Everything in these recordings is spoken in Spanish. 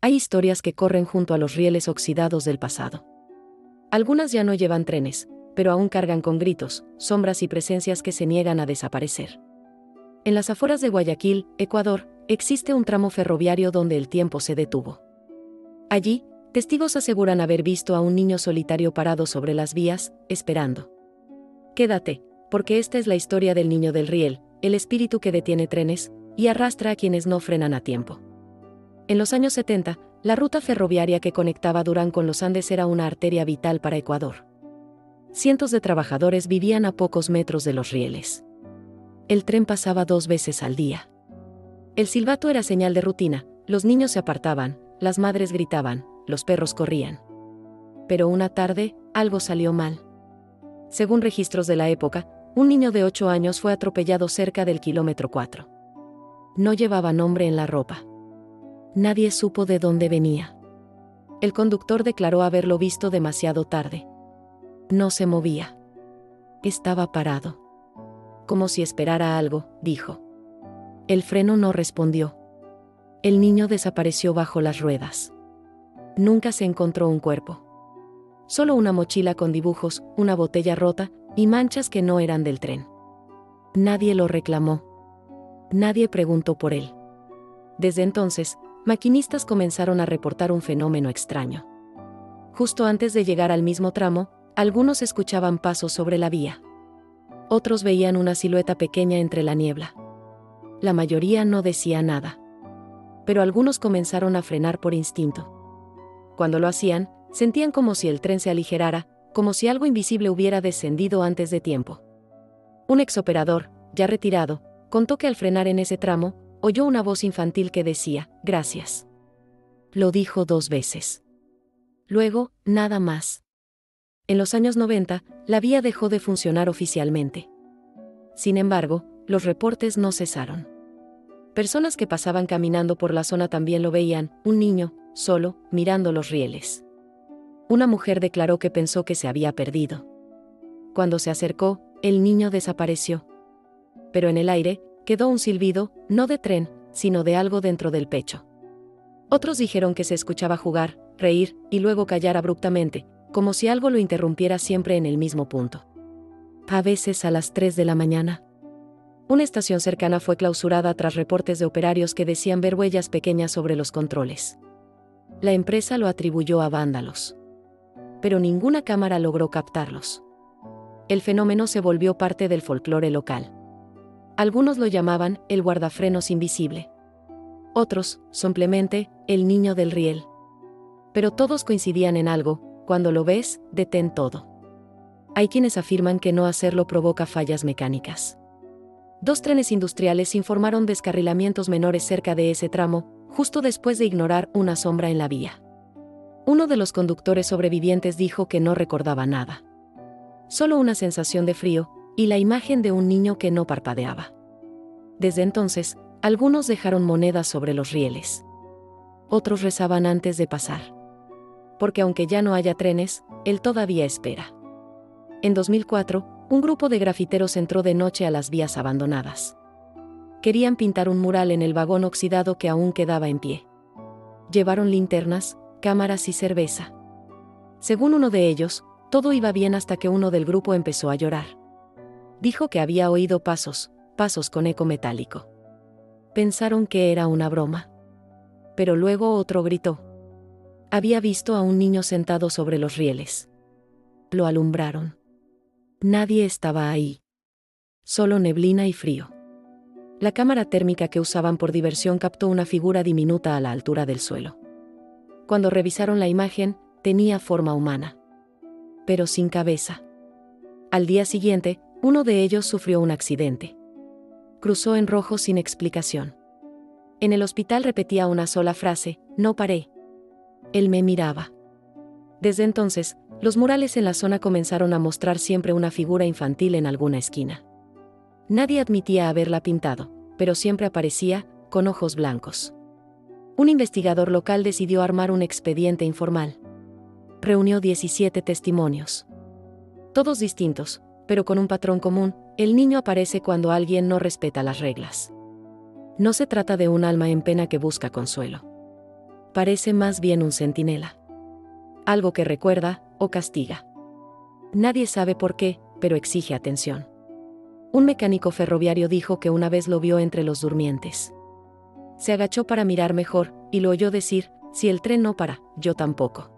Hay historias que corren junto a los rieles oxidados del pasado. Algunas ya no llevan trenes, pero aún cargan con gritos, sombras y presencias que se niegan a desaparecer. En las afueras de Guayaquil, Ecuador, existe un tramo ferroviario donde el tiempo se detuvo. Allí, testigos aseguran haber visto a un niño solitario parado sobre las vías, esperando. Quédate, porque esta es la historia del niño del riel, el espíritu que detiene trenes y arrastra a quienes no frenan a tiempo. En los años 70, la ruta ferroviaria que conectaba Durán con los Andes era una arteria vital para Ecuador. Cientos de trabajadores vivían a pocos metros de los rieles. El tren pasaba 2 veces al día. El silbato era señal de rutina, los niños se apartaban, las madres gritaban, los perros corrían. Pero una tarde, algo salió mal. Según registros de la época, un niño de 8 años fue atropellado cerca del kilómetro 4. No llevaba nombre en la ropa. Nadie supo de dónde venía. El conductor declaró haberlo visto demasiado tarde. No se movía. Estaba parado. Como si esperara algo, dijo. El freno no respondió. El niño desapareció bajo las ruedas. Nunca se encontró un cuerpo. Solo una mochila con dibujos, una botella rota y manchas que no eran del tren. Nadie lo reclamó. Nadie preguntó por él. Desde entonces, maquinistas comenzaron a reportar un fenómeno extraño. Justo antes de llegar al mismo tramo, algunos escuchaban pasos sobre la vía. Otros veían una silueta pequeña entre la niebla. La mayoría no decía nada. Pero algunos comenzaron a frenar por instinto. Cuando lo hacían, sentían como si el tren se aligerara, como si algo invisible hubiera descendido antes de tiempo. Un exoperador, ya retirado, contó que al frenar en ese tramo, oyó una voz infantil que decía, «Gracias». Lo dijo 2 veces. Luego, nada más. En los años 90, la vía dejó de funcionar oficialmente. Sin embargo, los reportes no cesaron. Personas que pasaban caminando por la zona también lo veían, un niño, solo, mirando los rieles. Una mujer declaró que pensó que se había perdido. Cuando se acercó, el niño desapareció. Pero en el aire, quedó un silbido, no de tren, sino de algo dentro del pecho. Otros dijeron que se escuchaba jugar, reír, y luego callar abruptamente, como si algo lo interrumpiera siempre en el mismo punto. A veces a las 3 de la mañana. Una estación cercana fue clausurada tras reportes de operarios que decían ver huellas pequeñas sobre los controles. La empresa lo atribuyó a vándalos. Pero ninguna cámara logró captarlos. El fenómeno se volvió parte del folclore local. Algunos lo llamaban el guardafrenos invisible. Otros, simplemente, el niño del riel. Pero todos coincidían en algo: cuando lo ves, detén todo. Hay quienes afirman que no hacerlo provoca fallas mecánicas. 2 trenes industriales informaron descarrilamientos menores cerca de ese tramo, justo después de ignorar una sombra en la vía. Uno de los conductores sobrevivientes dijo que no recordaba nada. Solo una sensación de frío, y la imagen de un niño que no parpadeaba. Desde entonces, algunos dejaron monedas sobre los rieles. Otros rezaban antes de pasar. Porque aunque ya no haya trenes, él todavía espera. En 2004, un grupo de grafiteros entró de noche a las vías abandonadas. Querían pintar un mural en el vagón oxidado que aún quedaba en pie. Llevaron linternas, cámaras y cerveza. Según uno de ellos, todo iba bien hasta que uno del grupo empezó a llorar. Dijo que había oído pasos con eco metálico. Pensaron que era una broma. Pero luego otro gritó. Había visto a un niño sentado sobre los rieles. Lo alumbraron. Nadie estaba ahí. Solo neblina y frío. La cámara térmica que usaban por diversión captó una figura diminuta a la altura del suelo. Cuando revisaron la imagen, tenía forma humana. Pero sin cabeza. Al día siguiente, uno de ellos sufrió un accidente. Cruzó en rojo sin explicación. En el hospital repetía una sola frase: no paré. Él me miraba. Desde entonces, los murales en la zona comenzaron a mostrar siempre una figura infantil en alguna esquina. Nadie admitía haberla pintado, pero siempre aparecía, con ojos blancos. Un investigador local decidió armar un expediente informal. Reunió 17 testimonios. Todos distintos, pero con un patrón común: el niño aparece cuando alguien no respeta las reglas. No se trata de un alma en pena que busca consuelo. Parece más bien un centinela. Algo que recuerda o castiga. Nadie sabe por qué, pero exige atención. Un mecánico ferroviario dijo que una vez lo vio entre los durmientes. Se agachó para mirar mejor, y lo oyó decir: si el tren no para, yo tampoco.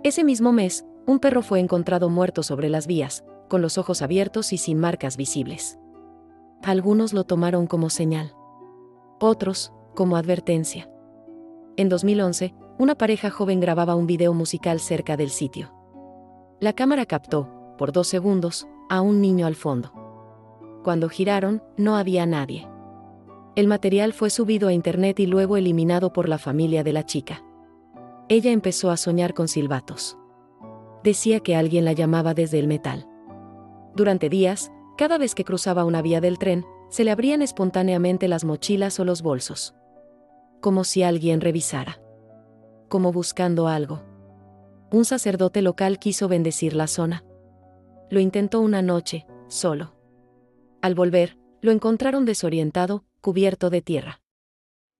Ese mismo mes, un perro fue encontrado muerto sobre las vías, con los ojos abiertos y sin marcas visibles. Algunos lo tomaron como señal. Otros, como advertencia. En 2011, una pareja joven grababa un video musical cerca del sitio. La cámara captó, por 2 segundos, a un niño al fondo. Cuando giraron, no había nadie. El material fue subido a internet y luego eliminado por la familia de la chica. Ella empezó a soñar con silbatos. Decía que alguien la llamaba desde el metal. Durante días, cada vez que cruzaba una vía del tren, se le abrían espontáneamente las mochilas o los bolsos. Como si alguien revisara. Como buscando algo. Un sacerdote local quiso bendecir la zona. Lo intentó una noche, solo. Al volver, lo encontraron desorientado, cubierto de tierra.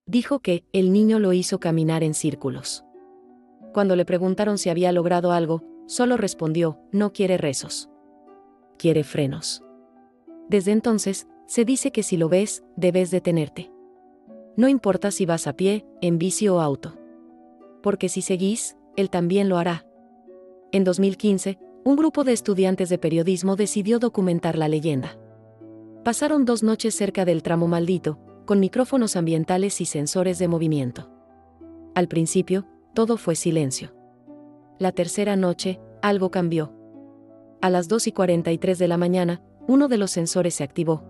Dijo que el niño lo hizo caminar en círculos. Cuando le preguntaron si había logrado algo, solo respondió: no quiere rezos. Quiere frenos. Desde entonces, se dice que si lo ves, debes detenerte. No importa si vas a pie, en bici o auto. Porque si seguís, él también lo hará. En 2015, un grupo de estudiantes de periodismo decidió documentar la leyenda. Pasaron 2 noches cerca del tramo maldito, con micrófonos ambientales y sensores de movimiento. Al principio, todo fue silencio. La tercera noche, algo cambió. A las 2:43 de la mañana, uno de los sensores se activó.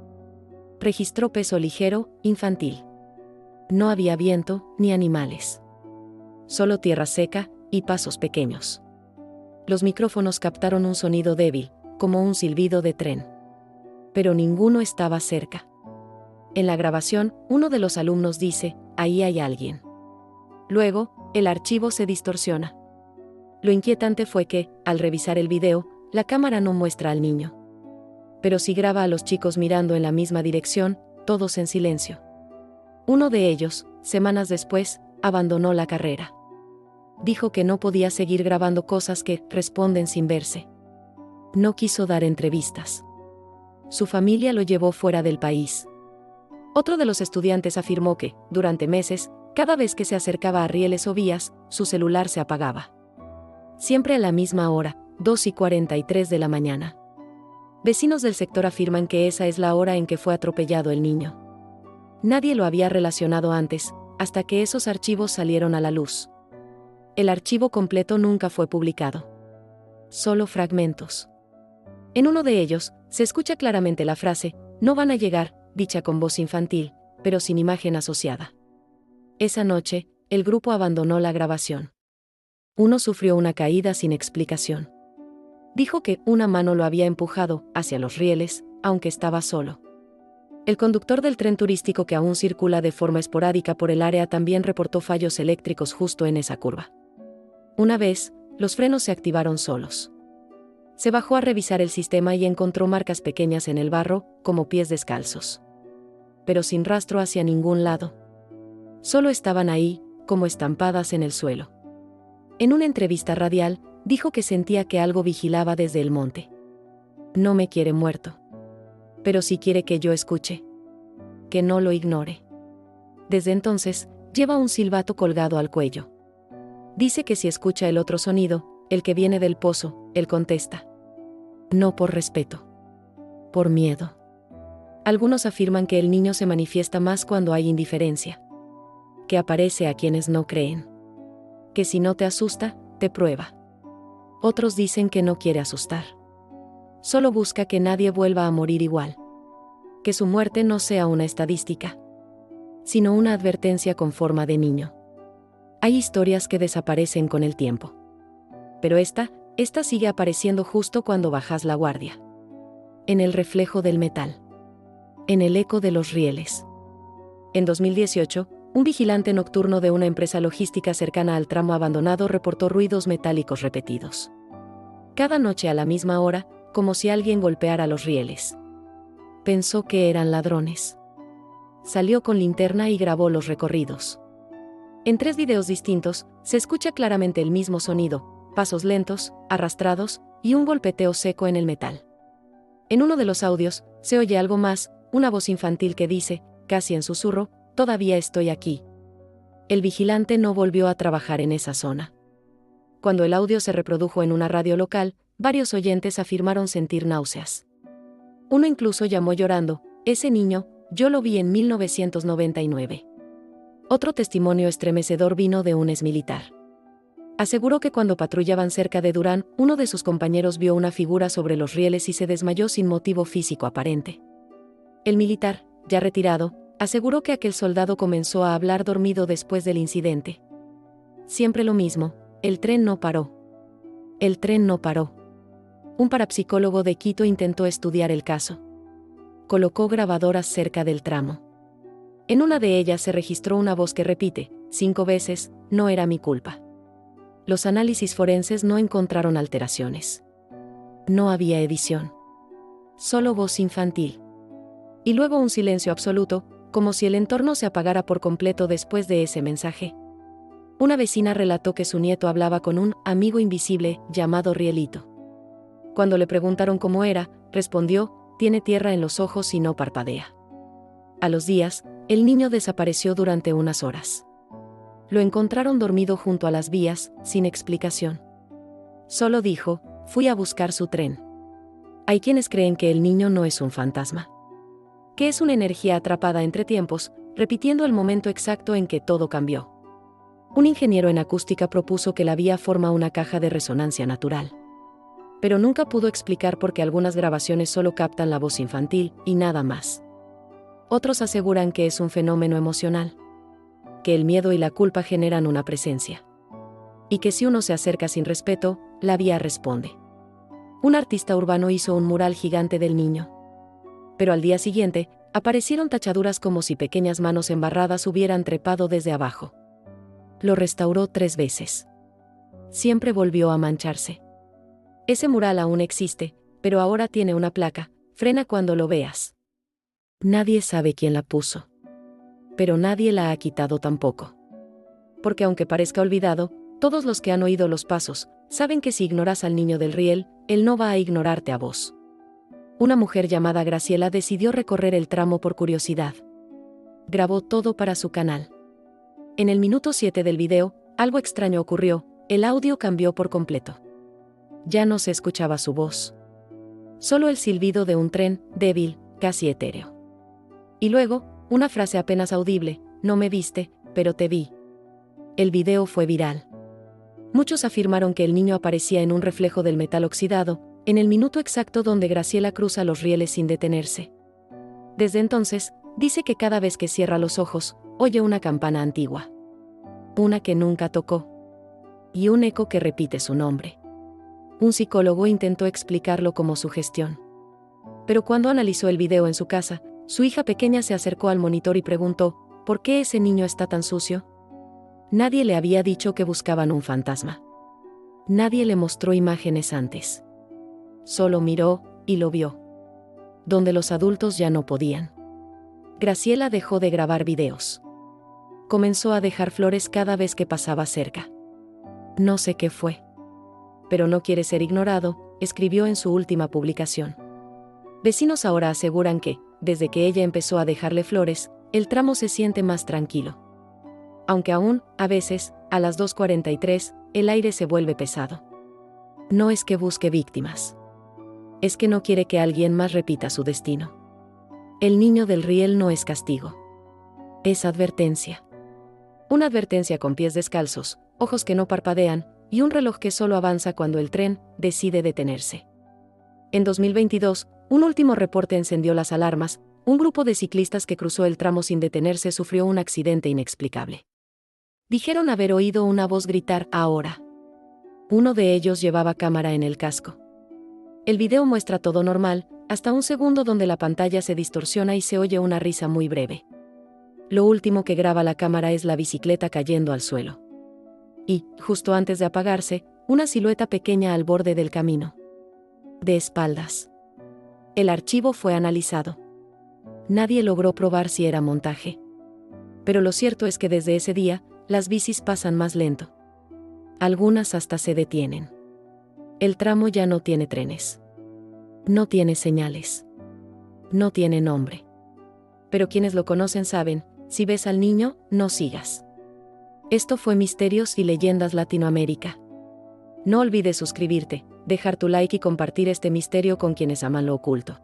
Registró peso ligero, infantil. No había viento, ni animales. Solo tierra seca, y pasos pequeños. Los micrófonos captaron un sonido débil, como un silbido de tren. Pero ninguno estaba cerca. En la grabación, uno de los alumnos dice: ahí hay alguien. Luego, el archivo se distorsiona. Lo inquietante fue que, al revisar el video, la cámara no muestra al niño. Pero sí graba a los chicos mirando en la misma dirección, todos en silencio. Uno de ellos, semanas después, abandonó la carrera. Dijo que no podía seguir grabando cosas que responden sin verse. No quiso dar entrevistas. Su familia lo llevó fuera del país. Otro de los estudiantes afirmó que, durante meses, cada vez que se acercaba a rieles o vías, su celular se apagaba. Siempre a la misma hora, 2:43 de la mañana. Vecinos del sector afirman que esa es la hora en que fue atropellado el niño. Nadie lo había relacionado antes, hasta que esos archivos salieron a la luz. El archivo completo nunca fue publicado. Solo fragmentos. En uno de ellos, se escucha claramente la frase: no van a llegar, dicha con voz infantil, pero sin imagen asociada. Esa noche, el grupo abandonó la grabación. Uno sufrió una caída sin explicación. Dijo que una mano lo había empujado hacia los rieles, aunque estaba solo. El conductor del tren turístico que aún circula de forma esporádica por el área también reportó fallos eléctricos justo en esa curva. Una vez, los frenos se activaron solos. Se bajó a revisar el sistema y encontró marcas pequeñas en el barro, como pies descalzos. Pero sin rastro hacia ningún lado. Solo estaban ahí, como estampadas en el suelo. En una entrevista radial, dijo que sentía que algo vigilaba desde el monte. No me quiere muerto. Pero sí quiere que yo escuche. Que no lo ignore. Desde entonces, lleva un silbato colgado al cuello. Dice que si escucha el otro sonido, el que viene del pozo, él contesta. No por respeto. Por miedo. Algunos afirman que el niño se manifiesta más cuando hay indiferencia. Que aparece a quienes no creen. Que si no te asusta, te prueba. Otros dicen que no quiere asustar. Solo busca que nadie vuelva a morir igual. Que su muerte no sea una estadística, sino una advertencia con forma de niño. Hay historias que desaparecen con el tiempo. Pero esta sigue apareciendo justo cuando bajas la guardia. En el reflejo del metal. En el eco de los rieles. En 2018, un vigilante nocturno de una empresa logística cercana al tramo abandonado reportó ruidos metálicos repetidos. Cada noche a la misma hora, como si alguien golpeara los rieles. Pensó que eran ladrones. Salió con linterna y grabó los recorridos. En 3 videos distintos, se escucha claramente el mismo sonido, pasos lentos, arrastrados, y un golpeteo seco en el metal. En uno de los audios, se oye algo más, una voz infantil que dice, casi en susurro, «Todavía estoy aquí». El vigilante no volvió a trabajar en esa zona. Cuando el audio se reprodujo en una radio local, varios oyentes afirmaron sentir náuseas. Uno incluso llamó llorando, «Ese niño, yo lo vi en 1999». Otro testimonio estremecedor vino de un exmilitar. Aseguró que cuando patrullaban cerca de Durán, uno de sus compañeros vio una figura sobre los rieles y se desmayó sin motivo físico aparente. El militar, ya retirado, aseguró que aquel soldado comenzó a hablar dormido después del incidente. Siempre lo mismo, el tren no paró. El tren no paró. Un parapsicólogo de Quito intentó estudiar el caso. Colocó grabadoras cerca del tramo. En una de ellas se registró una voz que repite, 5 veces, «No era mi culpa». Los análisis forenses no encontraron alteraciones. No había edición. Solo voz infantil. Y luego un silencio absoluto, como si el entorno se apagara por completo después de ese mensaje. Una vecina relató que su nieto hablaba con un amigo invisible llamado Rielito. Cuando le preguntaron cómo era, respondió, «Tiene tierra en los ojos y no parpadea». A los días, el niño desapareció durante unas horas. Lo encontraron dormido junto a las vías, sin explicación. Solo dijo, «Fui a buscar su tren». Hay quienes creen que el niño no es un fantasma. Que es una energía atrapada entre tiempos, repitiendo el momento exacto en que todo cambió. Un ingeniero en acústica propuso que la vía forma una caja de resonancia natural. Pero nunca pudo explicar por qué algunas grabaciones solo captan la voz infantil, y nada más. Otros aseguran que es un fenómeno emocional. Que el miedo y la culpa generan una presencia. Y que si uno se acerca sin respeto, la vía responde. Un artista urbano hizo un mural gigante del niño. Pero al día siguiente, aparecieron tachaduras como si pequeñas manos embarradas hubieran trepado desde abajo. Lo restauró 3 veces. Siempre volvió a mancharse. Ese mural aún existe, pero ahora tiene una placa, «Frena cuando lo veas». Nadie sabe quién la puso. Pero nadie la ha quitado tampoco. Porque aunque parezca olvidado, todos los que han oído los pasos, saben que si ignoras al niño del riel, él no va a ignorarte a vos. Una mujer llamada Graciela decidió recorrer el tramo por curiosidad. Grabó todo para su canal. En el minuto 7 del video, algo extraño ocurrió, el audio cambió por completo. Ya no se escuchaba su voz. Solo el silbido de un tren, débil, casi etéreo. Y luego, una frase apenas audible, «No me viste, pero te vi». El video fue viral. Muchos afirmaron que el niño aparecía en un reflejo del metal oxidado, en el minuto exacto donde Graciela cruza los rieles sin detenerse. Desde entonces, dice que cada vez que cierra los ojos, oye una campana antigua. Una que nunca tocó. Y un eco que repite su nombre. Un psicólogo intentó explicarlo como sugestión. Pero cuando analizó el video en su casa, su hija pequeña se acercó al monitor y preguntó, ¿por qué ese niño está tan sucio? Nadie le había dicho que buscaban un fantasma. Nadie le mostró imágenes antes. Solo miró, y lo vio. Donde los adultos ya no podían. Graciela dejó de grabar videos. Comenzó a dejar flores cada vez que pasaba cerca. No sé qué fue. Pero no quiere ser ignorado, escribió en su última publicación. Vecinos ahora aseguran que, desde que ella empezó a dejarle flores, el tramo se siente más tranquilo. Aunque aún, a veces, a las 2:43, el aire se vuelve pesado. No es que busque víctimas. Es que no quiere que alguien más repita su destino. El niño del riel no es castigo. Es advertencia. Una advertencia con pies descalzos, ojos que no parpadean, y un reloj que solo avanza cuando el tren decide detenerse. En 2022, un último reporte encendió las alarmas. Un grupo de ciclistas que cruzó el tramo sin detenerse sufrió un accidente inexplicable. Dijeron haber oído una voz gritar «ahora». Uno de ellos llevaba cámara en el casco. El video muestra todo normal, hasta un segundo donde la pantalla se distorsiona y se oye una risa muy breve. Lo último que graba la cámara es la bicicleta cayendo al suelo. Y, justo antes de apagarse, una silueta pequeña al borde del camino. De espaldas. El archivo fue analizado. Nadie logró probar si era montaje. Pero lo cierto es que desde ese día, Las bicis pasan más lento. Algunas hasta se detienen. El tramo ya no tiene trenes. No tiene señales. No tiene nombre. Pero quienes lo conocen saben, si ves al niño, no sigas. Esto fue Misterios y Leyendas Latinoamérica. No olvides suscribirte, dejar tu like y compartir este misterio con quienes aman lo oculto.